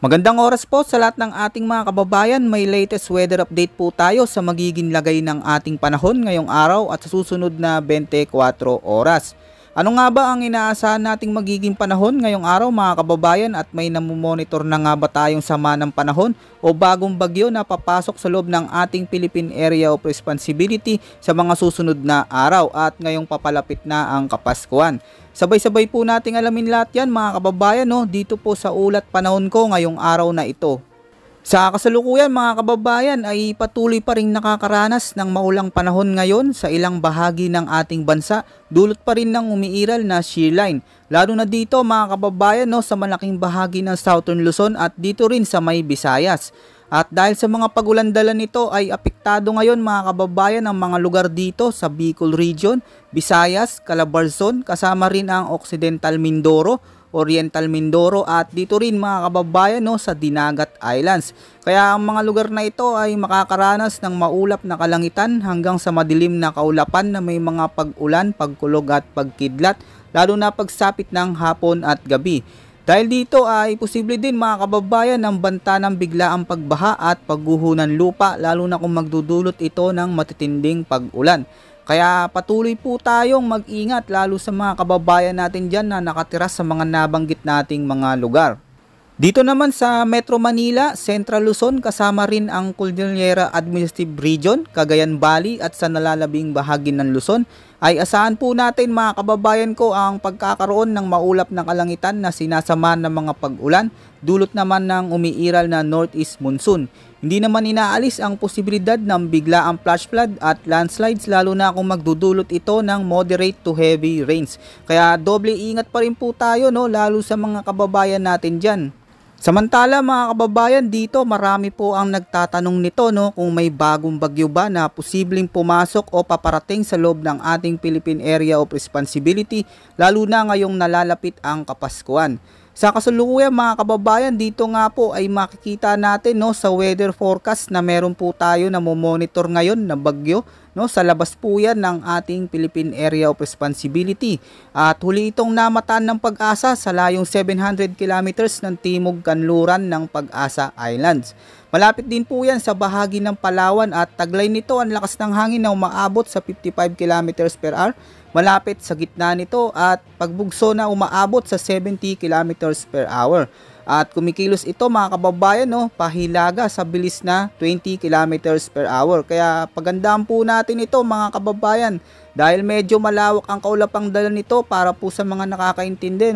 Magandang oras po sa lahat ng ating mga kababayan. May latest weather update po tayo sa magiging lagay ng ating panahon ngayong araw at sa susunod na 24 oras. Ano nga ba ang inaasahan nating magiging panahon ngayong araw mga kababayan, at may namomonitor na nga ba tayong sama ng panahon o bagong bagyo na papasok sa loob ng ating Philippine Area of Responsibility sa mga susunod na araw at ngayong papalapit na ang Kapaskuhan? Sabay-sabay po nating alamin lahat yan mga kababayan, dito po sa ulat panahon ko ngayong araw na ito. Sa kasalukuyan mga kababayan ay patuloy pa rin nakakaranas ng maulang panahon ngayon sa ilang bahagi ng ating bansa, dulot pa rin ng umiiral na shear line. Lalo na dito mga kababayan sa malaking bahagi ng Southern Luzon at dito rin sa may Visayas. At dahil sa mga pagulan-dala nito ay apektado ngayon mga kababayan ang mga lugar dito sa Bicol Region, Visayas, Calabarzon, kasama rin ang Occidental Mindoro, Oriental Mindoro at dito rin mga kababayan sa Dinagat Islands. Kaya ang mga lugar na ito ay makakaranas ng maulap na kalangitan hanggang sa madilim na kaulapan na may mga pag-ulan, pagkulog at pagkidlat, lalo na pagsapit ng hapon at gabi. Dahil dito ay posible din mga kababayan ang banta ng biglaang pagbaha at pagguho ng lupa, lalo na kung magdudulot ito ng matitinding pag-ulan. Kaya patuloy po tayong mag-ingat lalo sa mga kababayan natin dyan na nakatira sa mga nabanggit nating mga lugar. Dito naman sa Metro Manila, Central Luzon, kasama rin ang Cordillera Administrative Region, Cagayan Valley at sa nalalabing bahagi ng Luzon, ay asahan po natin mga kababayan ko ang pagkakaroon ng maulap na kalangitan na sinasama ng mga pag-ulan, dulot naman ng umiiral na northeast monsoon. Hindi naman inaalis ang posibilidad ng biglaang flash flood at landslides, lalo na kung magdudulot ito ng moderate to heavy rains. Kaya doble ingat pa rin po tayo lalo sa mga kababayan natin dyan. Samantala mga kababayan, dito marami po ang nagtatanong nito kung may bagong bagyo ba na posibleng pumasok o paparating sa loob ng ating Philippine Area of Responsibility, lalo na ngayong nalalapit ang Kapaskuhan. Sa kasalukuyan mga kababayan, dito nga po ay makikita natin sa weather forecast na meron po tayo na monitor ngayon na bagyo. Sa labas po yan ng ating Philippine Area of Responsibility. At huli itong namataan ng Pag-asa sa layong 700 kilometers ng timog kanluran ng Pag-asa Islands. Malapit din po yan sa bahagi ng Palawan at taglay nito ang lakas ng hangin na umaabot sa 55 kilometers per hour. Malapit sa gitna nito at pagbugso na umaabot sa 70 kilometers per hour. At kumikilos ito mga kababayan pahilaga sa bilis na 20 kilometers per hour. Kaya pagandaan po natin ito mga kababayan dahil medyo malawak ang kaulapang dala nito para po sa mga nakakaintindi.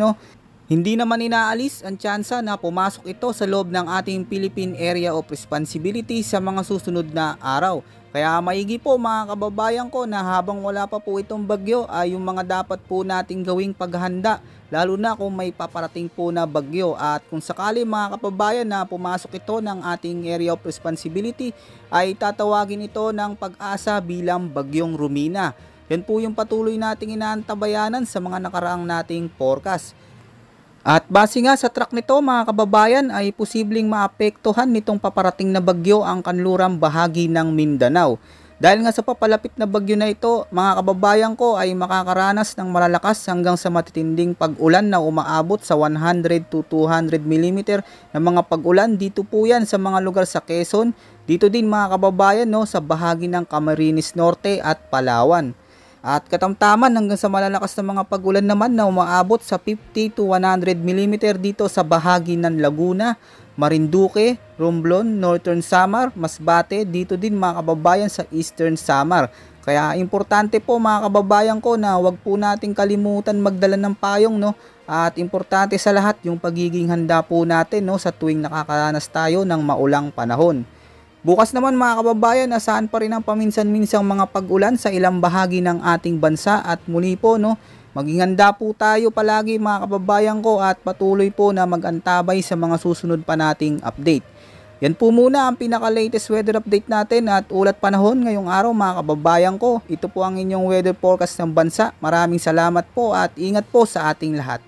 Hindi naman inaalis ang tsansa na pumasok ito sa loob ng ating Philippine Area of Responsibility sa mga susunod na araw. Kaya maigi po mga kababayan ko na habang wala pa po itong bagyo ay yung mga dapat po nating gawing paghahanda, lalo na kung may paparating po na bagyo. At kung sakali mga kababayan na pumasok ito ng ating Area of Responsibility ay tatawagin ito ng Pag-asa bilang Bagyong Romina. Yan po yung patuloy nating inaantabayanan sa mga nakaraang nating forecast. At base nga sa track nito mga kababayan ay posibleng maapektuhan nitong paparating na bagyo ang kanlurang bahagi ng Mindanao. Dahil nga sa papalapit na bagyo na ito mga kababayan ko ay makakaranas ng malalakas hanggang sa matitinding pag-ulan na umaabot sa 100 to 200 mm na mga pag-ulan. Dito po yan sa mga lugar sa Quezon, dito din mga kababayan sa bahagi ng Camarines Norte at Palawan. At katamtaman hanggang sa malalakas na mga pag-ulan naman na umaabot sa 50 to 100 mm dito sa bahagi ng Laguna, Marinduque, Romblon, Northern Samar, Masbate, dito din mga kababayan sa Eastern Samar. Kaya importante po mga kababayan ko na wag po nating kalimutan magdala ng payong at importante sa lahat yung pagiging handa po natin sa tuwing nakakaranas tayo ng maulang panahon. Bukas naman mga kababayan, asahan pa rin ang paminsan-minsang mga pag-ulan sa ilang bahagi ng ating bansa at muli po maging handa po tayo palagi mga kababayan ko at patuloy po na mag-antabay sa mga susunod pa nating update. Yan po muna ang pinaka-latest weather update natin at ulat panahon ngayong araw mga kababayan ko. Ito po ang inyong weather forecast ng bansa. Maraming salamat po at ingat po sa ating lahat.